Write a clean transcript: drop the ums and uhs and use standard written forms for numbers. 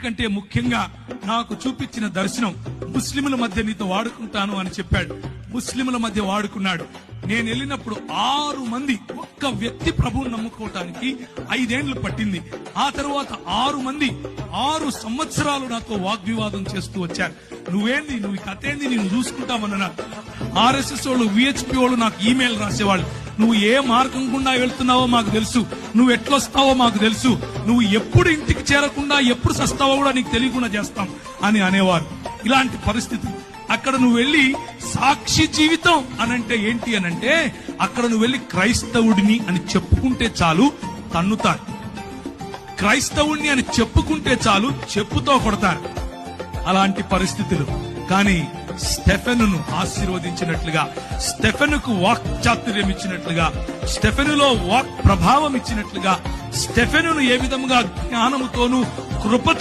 అన్నిటికంటే ముఖ్యంగా నాకు చూపించిన దర్శనం, ముస్లింల మధ్య నీతో వాడుకుంటాను అని చెప్పాడు. ముస్లింల మధ్య వాడుకున్నాడు. నేను వెళ్ళినప్పుడు 6 మంది, ఒక్క వ్యక్తి ప్రభువుని నమ్ముకోవటానికి 5 ఏళ్లు పట్టింది. ఆ తర్వాత 6 మంది 6 సంవత్సరాలు నాతో వాగ్వివాదం చేస్తూ వచ్చారు. నువ్వేంది, నువ్వు కథ ఏంది, నేను చూసుకుంటామన్నారు. ఆర్ఎస్ఎస్ వాళ్ళు, విహెచ్పి వాళ్ళు నాకు ఈమెయిల్ రాసేవాళ్ళు. నువ్వు ఏ మార్గం గుండా వెళ్తున్నావో మాకు తెలుసు, నువ్వు ఎట్లొస్తావో మాకు తెలుసు, నువ్వు ఎప్పుడు ఇంటికి చేరకుండా ఎప్పుడు సస్తావో కూడా నీకు తెలియకుండా చేస్తాం అని అనేవారు. ఇలాంటి పరిస్థితి. అక్కడ నువ్వు వెళ్ళి సాక్షి జీవితం అనంటే ఏంటి అనంటే, అక్కడ నువ్వు వెళ్ళి క్రైస్తవుడిని అని చెప్పుకుంటే చాలు తన్నుతారు, క్రైస్తవుడిని అని చెప్పుకుంటే చాలు చెప్పుతో కొడతారు. అలాంటి పరిస్థితులు. కానీ స్టెఫెనును ఆశీర్వదించినట్లుగా, స్టెఫెనుకు వాక్ చాతుర్యం ఇచ్చినట్లుగా, స్టెఫెనులో వాక్ ప్రభావం ఇచ్చినట్లుగా, స్టెఫెనును ఏ విధముగా జ్ఞానముతోనూ కృపతో